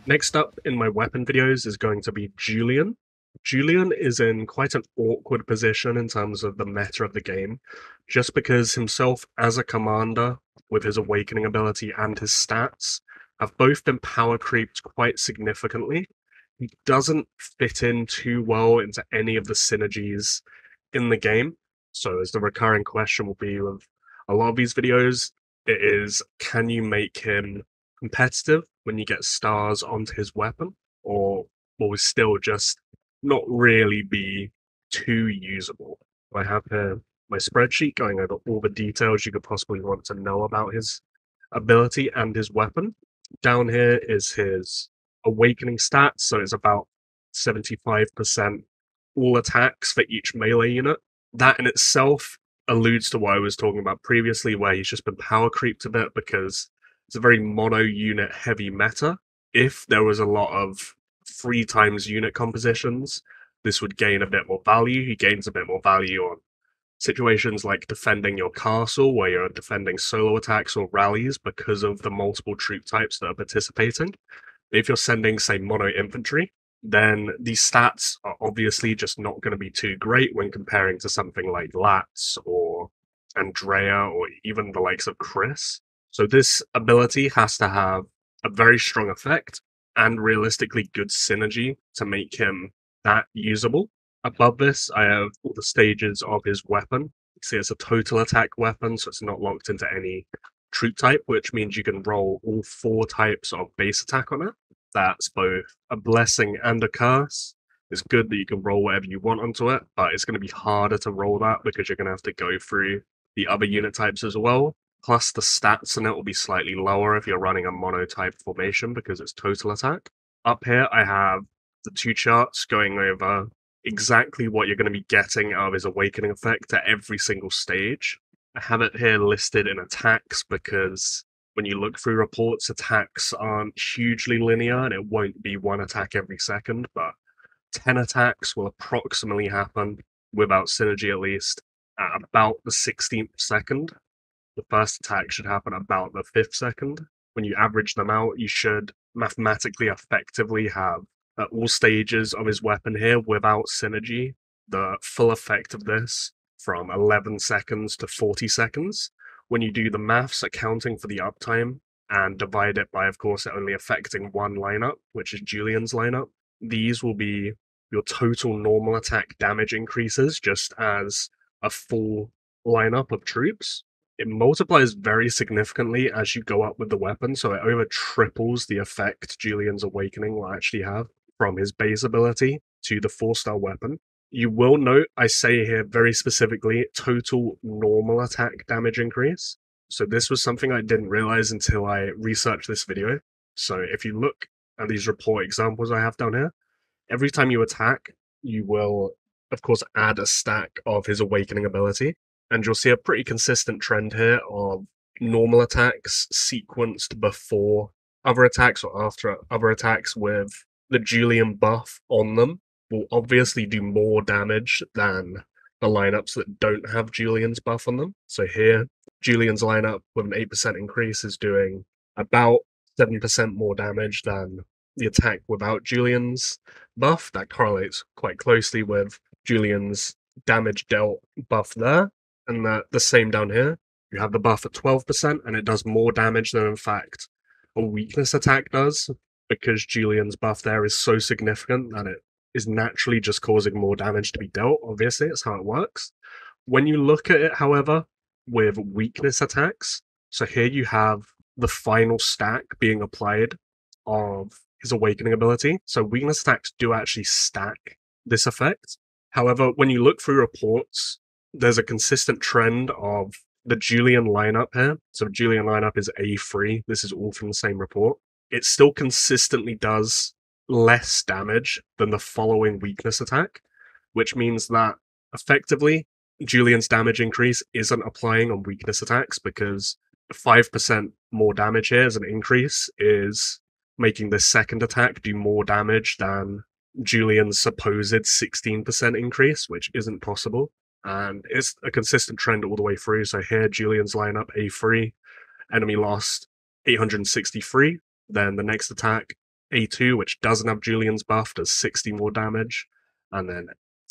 Next up in my weapon videos is going to be Julien. Julien is in quite an awkward position in terms of the meta of the game, just because himself as a commander, with his awakening ability and his stats, have both been power creeped quite significantly. He doesn't fit in too well into any of the synergies in the game, so as the recurring question will be with a lot of these videos, it is, can you make him competitive when you get stars onto his weapon, or will it still just not really be too usable? I have here my spreadsheet going over all the details you could possibly want to know about his ability and his weapon. Down here is his awakening stats, so it's about 75% all attacks for each melee unit. That in itself alludes to what I was talking about previously, where he's just been power creeped a bit because it's a very mono-unit heavy meta. If there was a lot of 3 times unit compositions, this would gain a bit more value. He gains a bit more value on situations like defending your castle, where you're defending solo attacks or rallies because of the multiple troop types that are participating. If you're sending, say, mono infantry, then these stats are obviously just not going to be too great when comparing to something like Lats or Andrea or even the likes of Chris. So this ability has to have a very strong effect and realistically good synergy to make him that usable. Above this, I have all the stages of his weapon. You see it's a total attack weapon, so it's not locked into any troop type, which means you can roll all 4 types of base attack on it. That's both a blessing and a curse. It's good that you can roll whatever you want onto it, but it's going to be harder to roll that because you're going to have to go through the other unit types as well. Plus, the stats on it will be slightly lower if you're running a mono-type formation because it's total attack. Up here, I have the 2 charts going over exactly what you're going to be getting out of his awakening effect at every single stage. I have it here listed in attacks because when you look through reports, attacks aren't hugely linear and it won't be 1 attack every second, but 10 attacks will approximately happen, without synergy at least, at about the 16th second. The first attack should happen about the 5th second. When you average them out, you should mathematically effectively have, at all stages of his weapon here, without synergy, the full effect of this from 11 seconds to 40 seconds. When you do the maths accounting for the uptime and divide it by, of course, it only affecting 1 lineup, which is Julien's lineup, these will be your total normal attack damage increases just as a full lineup of troops. It multiplies very significantly as you go up with the weapon, so it over triples the effect Julien's Awakening will actually have from his base ability to the 4-star weapon. You will note I say here very specifically total normal attack damage increase. So this was something I didn't realize until I researched this video. So if you look at these report examples I have down here, every time you attack, you will, of course, add a stack of his Awakening ability. And you'll see a pretty consistent trend here of normal attacks sequenced before other attacks or after other attacks with the Julien buff on them will obviously do more damage than the lineups that don't have Julien's buff on them. So here, Julien's lineup with an 8% increase is doing about 7% more damage than the attack without Julien's buff. That correlates quite closely with Julien's damage dealt buff there. And the same down here. You have the buff at 12%, and it does more damage than, in fact, a weakness attack does, because Julien's buff there is so significant that it is naturally just causing more damage to be dealt. Obviously, it's how it works. When you look at it, however, with weakness attacks, so here you have the final stack being applied of his Awakening ability. So weakness attacks do actually stack this effect. However, when you look through reports, there's a consistent trend of the Julien lineup here. So Julien lineup is A3. This is all from the same report. It still consistently does less damage than the following weakness attack, which means that effectively Julien's damage increase isn't applying on weakness attacks because 5% more damage here as an increase is making the second attack do more damage than Julien's supposed 16% increase, which isn't possible. And it's a consistent trend all the way through. So here, Julian's lineup A3, enemy lost 863. Then the next attack, A2, which doesn't have Julian's buff, does 60 more damage. And then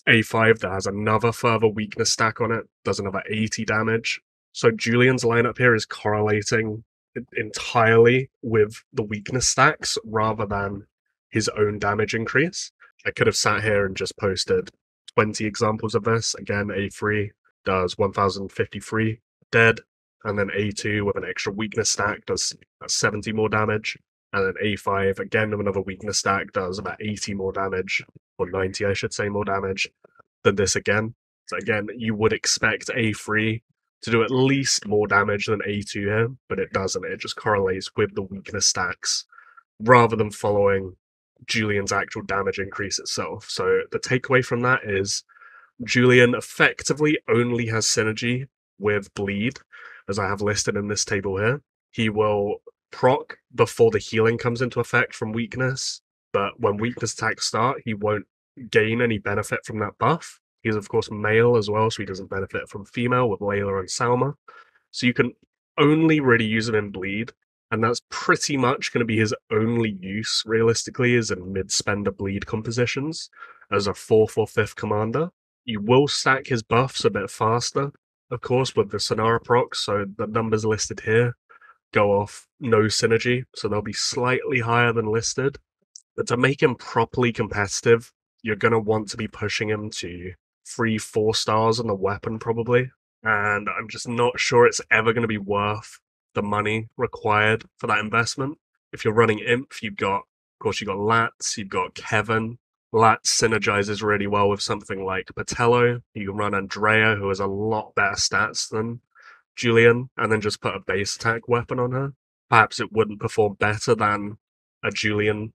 A5, that has another further weakness stack on it, does another 80 damage. So Julian's lineup here is correlating entirely with the weakness stacks rather than his own damage increase. I could have sat here and just posted 20 examples of this. Again, A3 does 1053 dead, and then A2 with an extra weakness stack does 70 more damage, and then A5 again with another weakness stack does about 80 more damage, or 90 I should say more damage than this again. So again, you would expect A3 to do at least more damage than A2 here, but it doesn't. It just correlates with the weakness stacks rather than following Julian's actual damage increase itself. So the takeaway from that is Julien effectively only has synergy with bleed, as I have listed in this table here. He will proc before the healing comes into effect from weakness, but when weakness attacks start, he won't gain any benefit from that buff. He's of course male as well, so he doesn't benefit from female with Layla and Salma. So you can only really use him in bleed, and that's pretty much going to be his only use, realistically, is in mid-spender bleed compositions as a 4th or 5th commander. You will stack his buffs a bit faster, of course, with the Sonara procs, so the numbers listed here go off no synergy, so they'll be slightly higher than listed. But to make him properly competitive, you're going to want to be pushing him to 3-4 stars on the weapon, probably. And I'm just not sure it's ever going to be worth the money required for that investment. If you're running Imp, you've got Lats, you've got Kevin. Lats synergizes really well with something like Patello. You can run Andrea, who has a lot better stats than Julien, and then just put a base attack weapon on her. Perhaps it wouldn't perform better than a Julien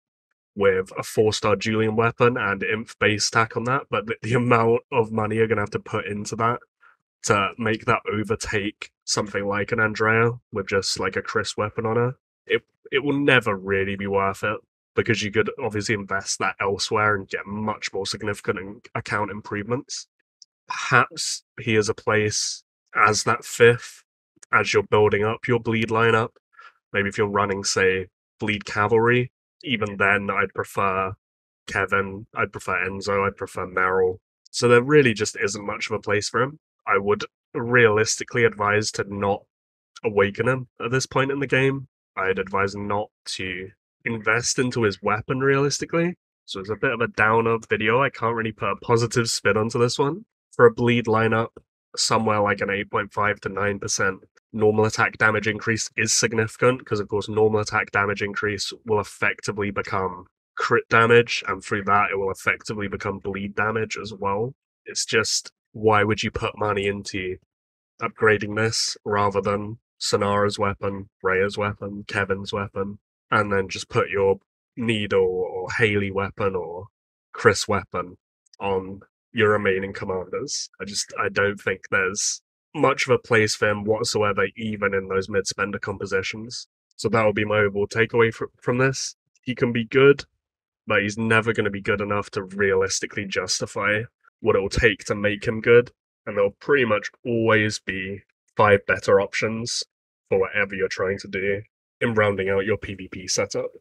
with a 4-star Julien weapon and Imp base attack on that, but the amount of money you're going to have to put into that to make that overtake something like an Andrea with just like a Chris weapon on her, it will never really be worth it, because you could obviously invest that elsewhere and get much more significant account improvements. Perhaps he has a place as that 5th as you're building up your bleed lineup. Maybe if you're running, say, bleed cavalry, even then I'd prefer Kevin, I'd prefer Enzo, I'd prefer Meryl. So there really just isn't much of a place for him. I would realistically advise to not awaken him at this point in the game. I'd advise not to invest into his weapon realistically. So it's a bit of a downer video. I can't really put a positive spin onto this one. For a bleed lineup, somewhere like an 8.5 to 9% normal attack damage increase is significant, because of course normal attack damage increase will effectively become crit damage, and through that it will effectively become bleed damage as well. It's just, why would you put money into upgrading this rather than Sonara's weapon, Rhea's weapon, Kevin's weapon, and then just put your Needle or Haley weapon or Chris weapon on your remaining commanders? I don't think there's much of a place for him whatsoever, even in those mid-spender compositions. So that would be my overall takeaway from this. He can be good, but he's never going to be good enough to realistically justify what it will take to make him good. And there'll pretty much always be 5 better options for whatever you're trying to do in rounding out your PvP setup.